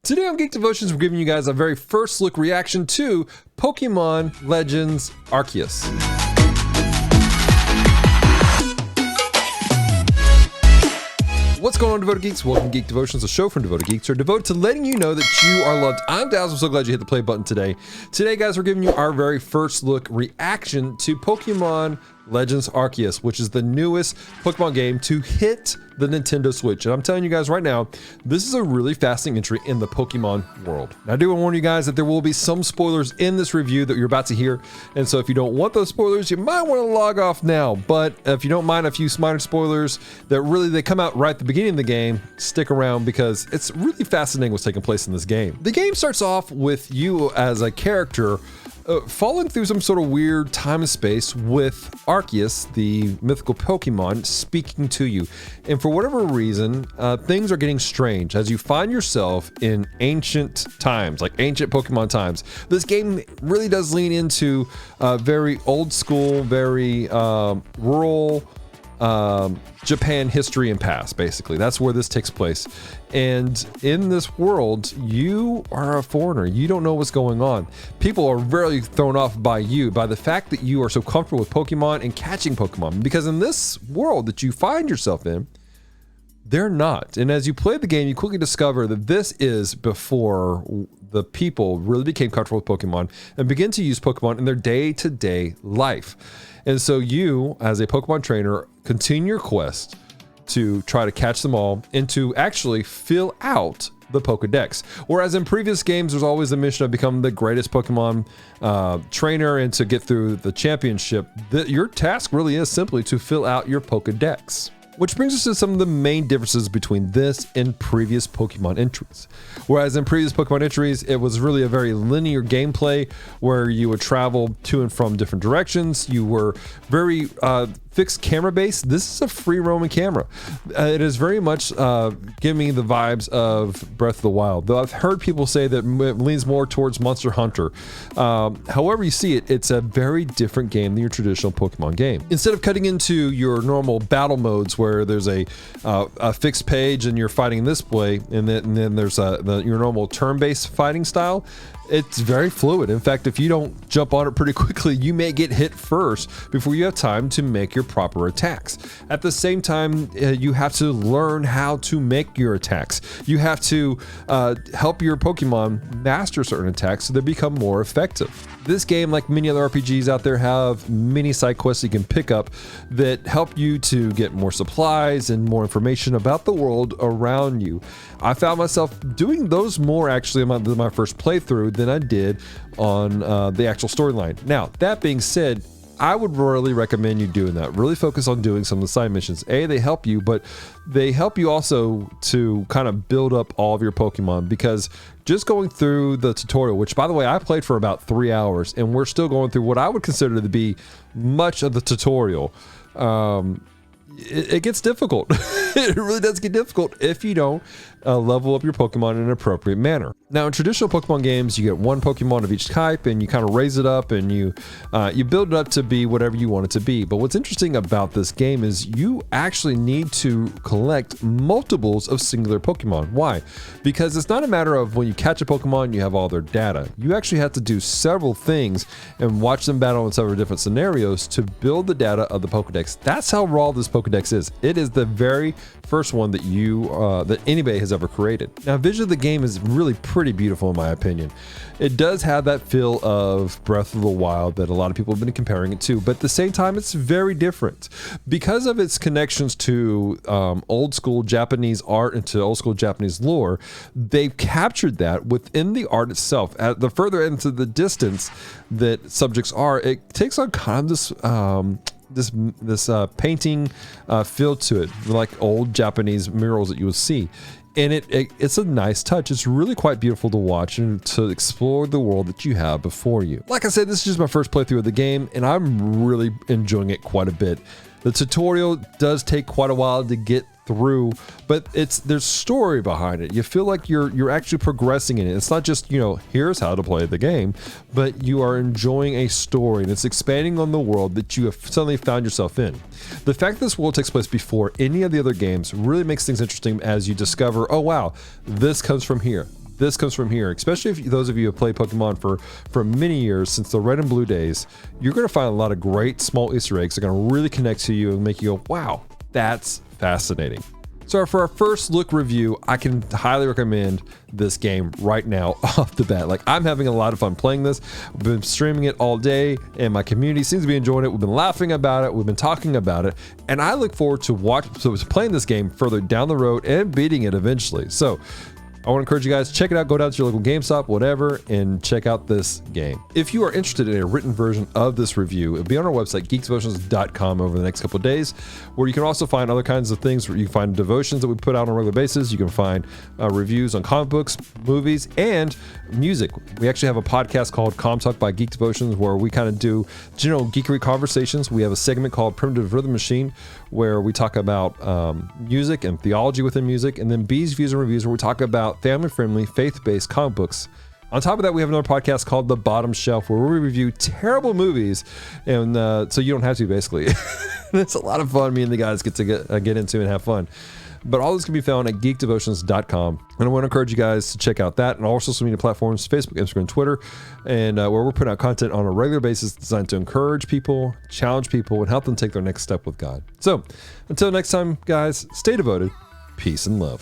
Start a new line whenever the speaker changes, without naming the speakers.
Today on Geek Devotions, we're giving you guys a very first look reaction to Pokemon Legends Arceus. What's going on, Devoted Geeks? Welcome to Geek Devotions, a show from Devoted Geeks, are devoted to letting you know that you are loved. I'm Daz. I'm so glad you hit the play button today. Today, guys, we're giving you our very first look reaction to Pokemon Legends Arceus, which is the newest Pokemon game to hit the Nintendo Switch. And I'm telling you guys right now, this is a really fascinating entry in the Pokemon world. Now, I do want to warn you guys that there will be some spoilers in this review that you're about to hear. And so if you don't want those spoilers, you might want to log off now. But if you don't mind a few minor spoilers that really they come out right at the beginning of the game, stick around because it's really fascinating what's taking place in this game. The game starts off with you as a character falling through some sort of weird time and space with Arceus, the mythical Pokemon, speaking to you. And for whatever reason, things are getting strange as you find yourself in ancient times, like ancient Pokemon times. This game really does lean into very old school, very rural Japan history and past, basically. That's where this takes place. And in this world, you are a foreigner. You don't know what's going on. People are very thrown off by you, by the fact that you are so comfortable with Pokemon and catching Pokemon. Because in this world that you find yourself in, they're not. And as you play the game, you quickly discover that this is before the people really became comfortable with Pokemon and begin to use Pokemon in their day-to-day life. And so you, as a Pokemon trainer, continue your quest to try to catch them all and to actually fill out the Pokedex. Whereas in previous games, there's always the mission of becoming the greatest Pokemon trainer and to get through the championship. Your task really is simply to fill out your Pokedex. Which brings us to some of the main differences between this and previous Pokemon entries. Whereas in previous Pokemon entries, it was really a very linear gameplay where you would travel to and from different directions. You were very fixed camera base. This is a free roaming camera. It is very much giving me the vibes of Breath of the Wild, though I've heard people say that it leans more towards Monster Hunter. However you see it, it's a very different game than your traditional Pokemon game. Instead of cutting into your normal battle modes where there's a fixed page and you're fighting in this way, and then there's your normal turn-based fighting style, it's very fluid. In fact, if you don't jump on it pretty quickly, you may get hit first before you have time to make your proper attacks. At the same time, you have to learn how to make your attacks. You have to help your Pokemon master certain attacks so they become more effective. This game, like many other RPGs out there, have many side quests you can pick up that help you to get more supplies and more information about the world around you. I found myself doing those more actually in my first playthrough than I did on the actual storyline. Now, that being said, I would really recommend you doing that. Really focus on doing some of the side missions. They help you, but they help you also to kind of build up all of your Pokemon, because just going through the tutorial, which by the way, I played for about 3 hours and we're still going through what I would consider to be much of the tutorial. It gets difficult. It really does get difficult if you don't level up your Pokemon in an appropriate manner. Now, in traditional Pokemon games, you get one Pokemon of each type and you kind of raise it up and you build it up to be whatever you want it to be. But what's interesting about this game is you actually need to collect multiples of singular Pokemon. Why? Because it's not a matter of when you catch a Pokemon, you have all their data. You actually have to do several things and watch them battle in several different scenarios to build the data of the Pokedex. That's how raw this Pokedex is. It is the very first one that that anybody has ever created. Now, visually, the game is really pretty beautiful in my opinion. It does have that feel of Breath of the Wild that a lot of people have been comparing it to, but at the same time, it's very different because of its connections to old school Japanese art and to old school Japanese lore. They've captured that within the art itself. At the further into the distance that subjects are, it takes on kind of this painting feel to it, like old Japanese murals that you would see. And it's a nice touch. It's really quite beautiful to watch and to explore the world that you have before you. Like I said, this is just my first playthrough of the game, and I'm really enjoying it quite a bit. The tutorial does take quite a while to get through, but there's story behind it. You feel like you're actually progressing in it. It's not just, here's how to play the game, but you are enjoying a story and it's expanding on the world that you have suddenly found yourself in. The fact that this world takes place before any of the other games really makes things interesting as you discover, oh wow, this comes from here. this comes from here, especially if those of you who have played Pokemon for many years, since the red and blue days. You're going to find a lot of great small Easter eggs that are going to really connect to you and make you go, wow, that's fascinating. So for our first look review, I can highly recommend this game right now off the bat. Like, I'm having a lot of fun playing this. I've been streaming it all day, and my community seems to be enjoying it. We've been laughing about it. We've been talking about it, and I look forward to playing this game further down the road and beating it eventually. So I want to encourage you guys, check it out. Go down to your local GameStop, whatever, and check out this game. If you are interested in a written version of this review, it'll be on our website, geekdevotions.com, over the next couple of days, where you can also find other kinds of things. Where you can find devotions that we put out on a regular basis. You can find reviews on comic books, movies, and music. We actually have a podcast called Comm Talk by Geek Devotions, where we kind of do general geekery conversations. We have a segment called Primitive Rhythm Machine, where we talk about music and theology within music, and then B's Views and Reviews, where we talk about family-friendly, faith-based comic books. On top of that, we have another podcast called The Bottom Shelf, where we review terrible movies, and so you don't have to, basically. It's a lot of fun. Me and the guys get to get into and have fun. But all this can be found at geekdevotions.com. And I want to encourage you guys to check out that and all our social media platforms, Facebook, Instagram, Twitter, and where we're putting out content on a regular basis designed to encourage people, challenge people, and help them take their next step with God. So until next time, guys, stay devoted, peace and love.